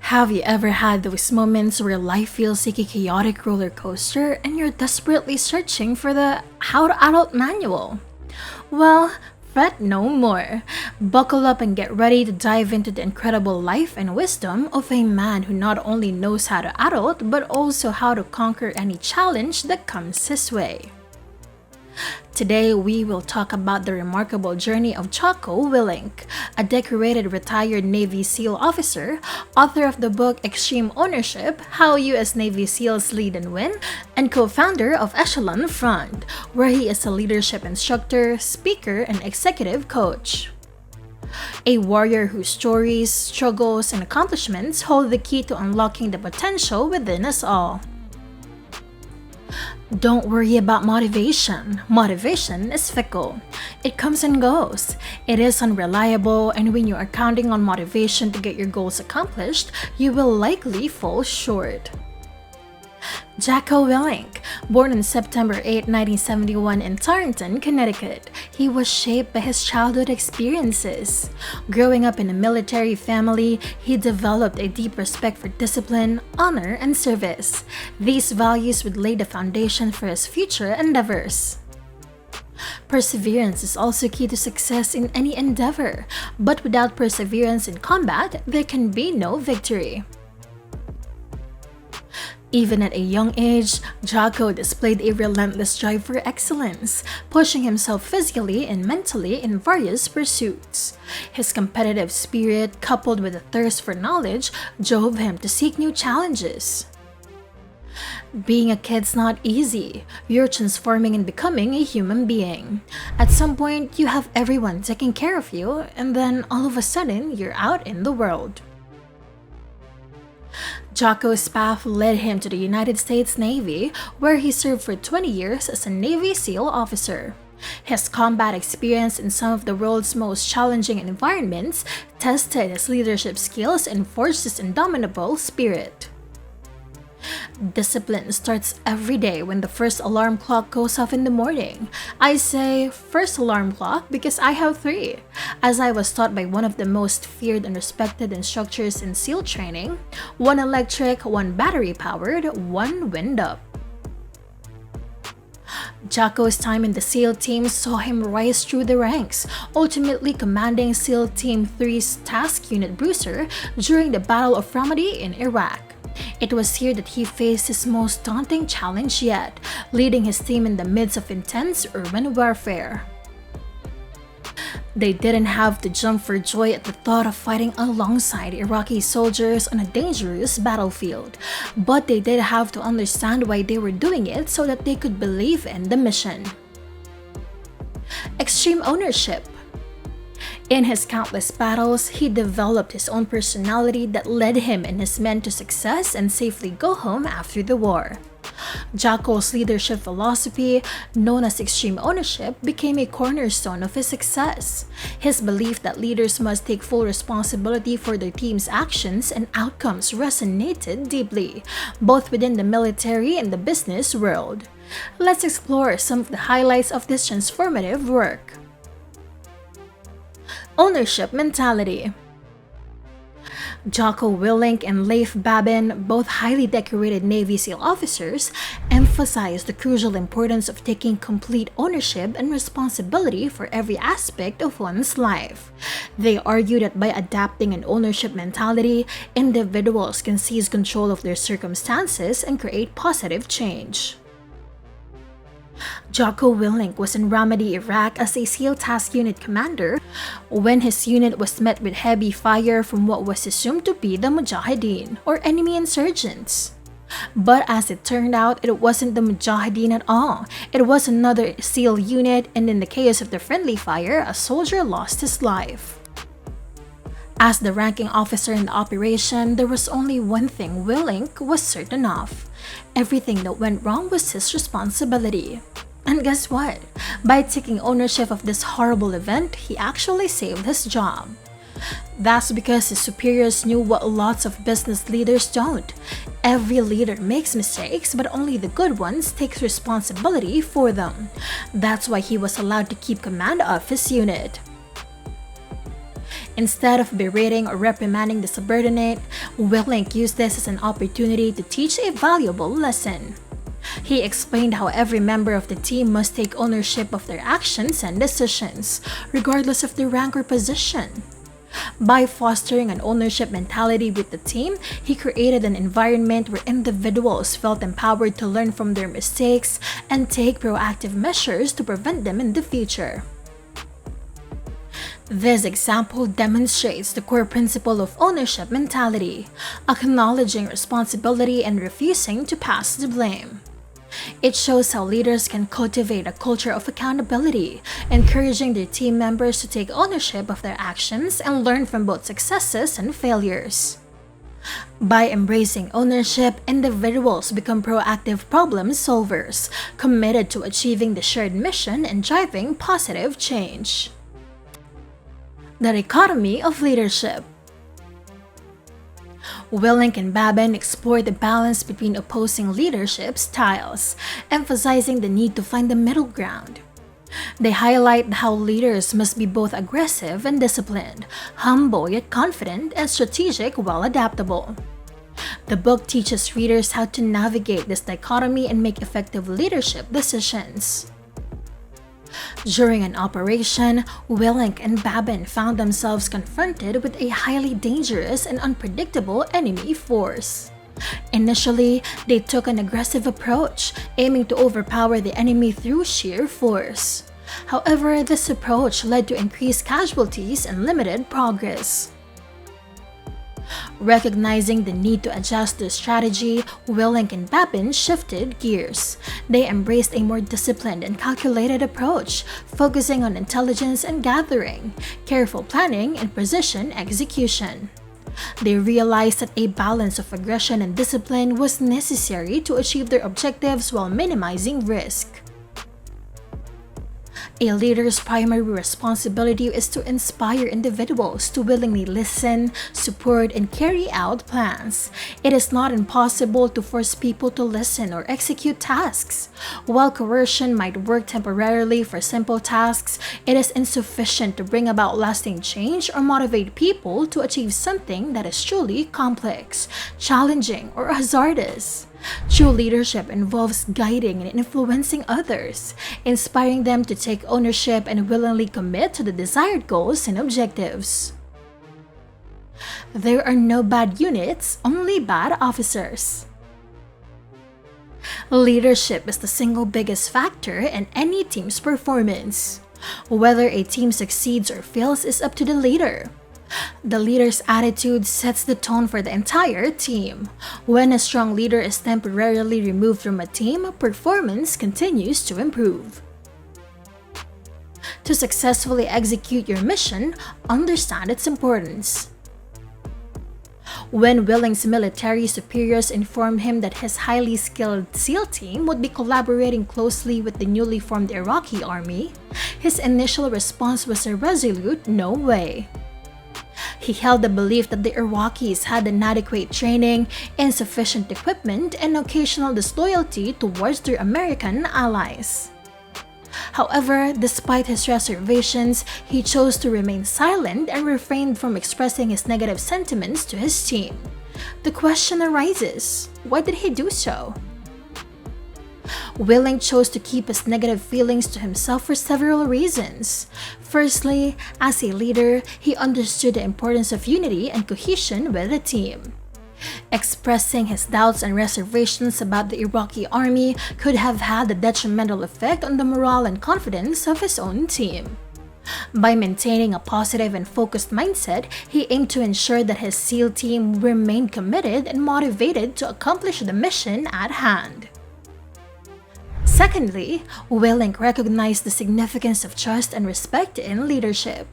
Have you ever had those moments where life feels like a chaotic roller coaster and you're desperately searching for the How to Adult manual? Well, fret no more. Buckle up and get ready to dive into the incredible life and wisdom of a man who not only knows how to adult but also how to conquer any challenge that comes his way. Today, we will talk about the remarkable journey of Jocko Willink, a decorated retired Navy SEAL officer, author of the book Extreme Ownership: How U.S. Navy SEALs Lead and Win, and co-founder of Echelon Front, where he is a leadership instructor, speaker, and executive coach. A warrior whose stories, struggles, and accomplishments hold the key to unlocking the potential within us all. Don't worry about motivation. Motivation is fickle. It comes and goes. It is unreliable, and when you are counting on motivation to get your goals accomplished, you will likely fall short. Jocko Willink, born on September 8, 1971 in Torrington, Connecticut, he was shaped by his childhood experiences. Growing up in a military family, he developed a deep respect for discipline, honor, and service. These values would lay the foundation for his future endeavors. Perseverance is also key to success in any endeavor, but without perseverance in combat, there can be no victory. Even at a young age, Jocko displayed a relentless drive for excellence, pushing himself physically and mentally in various pursuits. His competitive spirit, coupled with a thirst for knowledge, drove him to seek new challenges. Being a kid's not easy. You're transforming and becoming a human being. At some point, you have everyone taking care of you, and then all of a sudden, you're out in the world. Jocko's path led him to the United States Navy, where he served for 20 years as a Navy SEAL officer. His combat experience in some of the world's most challenging environments tested his leadership skills and forged his indomitable spirit. Discipline starts every day when the first alarm clock goes off in the morning. I say first alarm clock because I have three, as I was taught by one of the most feared and respected instructors in SEAL training: one electric, one battery powered, one wind up. Jocko's time in the SEAL team saw him rise through the ranks, ultimately commanding SEAL Team 3's Task Unit Bruiser during the Battle of Ramadi in Iraq. It was here that he faced his most daunting challenge yet, leading his team in the midst of intense urban warfare. They didn't have to jump for joy at the thought of fighting alongside Iraqi soldiers on a dangerous battlefield, but they did have to understand why they were doing it so that they could believe in the mission. Extreme ownership. In his countless battles, he developed his own personality that led him and his men to success and safely go home after the war. Jocko's leadership philosophy, known as extreme ownership, became a cornerstone of his success. His belief that leaders must take full responsibility for their team's actions and outcomes resonated deeply, both within the military and the business world. Let's explore some of the highlights of this transformative work. Ownership mentality. Jocko Willink and Leif Babin, both highly decorated Navy SEAL officers, emphasized the crucial importance of taking complete ownership and responsibility for every aspect of one's life. They argue that by adapting an ownership mentality, individuals can seize control of their circumstances and create positive change. Jocko Willink was in Ramadi, Iraq as a SEAL Task Unit commander when his unit was met with heavy fire from what was assumed to be the Mujahideen, or enemy insurgents. But as it turned out, it wasn't the Mujahideen at all. It was another SEAL unit, and in the chaos of the friendly fire, a soldier lost his life. As the ranking officer in the operation, there was only one thing Willink was certain of: everything that went wrong was his responsibility. And guess what? By taking ownership of this horrible event, he actually saved his job. That's because his superiors knew what lots of business leaders don't. Every leader makes mistakes, but only the good ones take responsibility for them. That's why he was allowed to keep command of his unit. Instead of berating or reprimanding the subordinate, Willink used this as an opportunity to teach a valuable lesson. He explained how every member of the team must take ownership of their actions and decisions, regardless of their rank or position. By fostering an ownership mentality with the team, he created an environment where individuals felt empowered to learn from their mistakes and take proactive measures to prevent them in the future. This example demonstrates the core principle of ownership mentality, acknowledging responsibility and refusing to pass the blame. It shows how leaders can cultivate a culture of accountability, encouraging their team members to take ownership of their actions and learn from both successes and failures. By embracing ownership, individuals become proactive problem solvers, committed to achieving the shared mission and driving positive change. The dichotomy of leadership. Willink and Babin explore the balance between opposing leadership styles, emphasizing the need to find the middle ground. They highlight how leaders must be both aggressive and disciplined, humble yet confident, and strategic while adaptable. The book teaches readers how to navigate this dichotomy and make effective leadership decisions. During an operation, Willink and Babin found themselves confronted with a highly dangerous and unpredictable enemy force. Initially, they took an aggressive approach, aiming to overpower the enemy through sheer force. However, this approach led to increased casualties and limited progress. Recognizing the need to adjust their strategy, Willink and Babin shifted gears. They embraced a more disciplined and calculated approach, focusing on intelligence and gathering, careful planning, and precision execution. They realized that a balance of aggression and discipline was necessary to achieve their objectives while minimizing risk. A leader's primary responsibility is to inspire individuals to willingly listen, support, and carry out plans. It is not impossible to force people to listen or execute tasks. While coercion might work temporarily for simple tasks, it is insufficient to bring about lasting change or motivate people to achieve something that is truly complex, challenging, or hazardous. True leadership involves guiding and influencing others, inspiring them to take ownership and willingly commit to the desired goals and objectives. There are no bad units, only bad officers. Leadership is the single biggest factor in any team's performance. Whether a team succeeds or fails is up to the leader. The leader's attitude sets the tone for the entire team. When a strong leader is temporarily removed from a team, performance continues to improve. To successfully execute your mission, understand its importance. When Willink's military superiors informed him that his highly skilled SEAL team would be collaborating closely with the newly formed Iraqi army, his initial response was a resolute "no way." He held the belief that the Iraqis had inadequate training, insufficient equipment, and occasional disloyalty towards their American allies. However, despite his reservations, he chose to remain silent and refrained from expressing his negative sentiments to his team. The question arises, why did he do so? Willink chose to keep his negative feelings to himself for several reasons. Firstly, as a leader, he understood the importance of unity and cohesion with the team. Expressing his doubts and reservations about the Iraqi army could have had a detrimental effect on the morale and confidence of his own team. By maintaining a positive and focused mindset, he aimed to ensure that his SEAL team remained committed and motivated to accomplish the mission at hand. Secondly, Willink recognized the significance of trust and respect in leadership.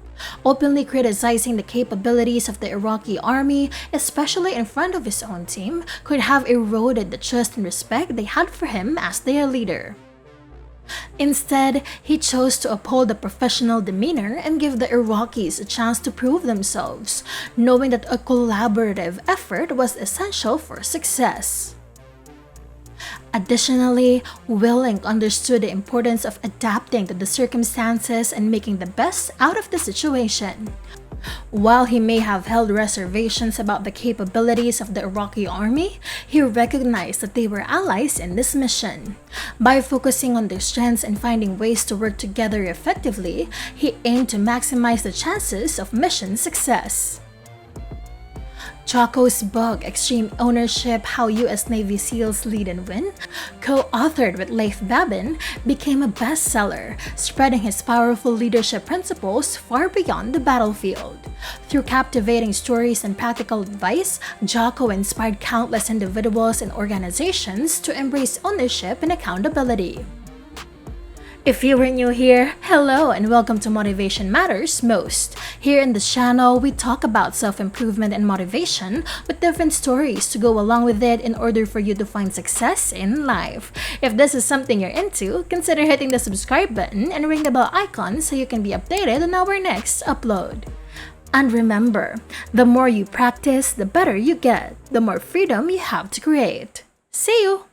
Openly criticizing the capabilities of the Iraqi army, especially in front of his own team, could have eroded the trust and respect they had for him as their leader. Instead, he chose to uphold a professional demeanor and give the Iraqis a chance to prove themselves, knowing that a collaborative effort was essential for success. Additionally, Willink understood the importance of adapting to the circumstances and making the best out of the situation. While he may have held reservations about the capabilities of the Iraqi army, he recognized that they were allies in this mission. By focusing on their strengths and finding ways to work together effectively, he aimed to maximize the chances of mission success. Jocko's book, Extreme Ownership: How U.S. Navy SEALs Lead and Win, co-authored with Leif Babin, became a bestseller, spreading his powerful leadership principles far beyond the battlefield. Through captivating stories and practical advice, Jocko inspired countless individuals and organizations to embrace ownership and accountability. If you are new here, hello and welcome to Motivation Matters Most. Here in this channel, we talk about self-improvement and motivation with different stories to go along with it in order for you to find success in life. If this is something you're into, consider hitting the subscribe button and ring the bell icon so you can be updated on our next upload. And remember, the more you practice, the better you get, the more freedom you have to create. See you!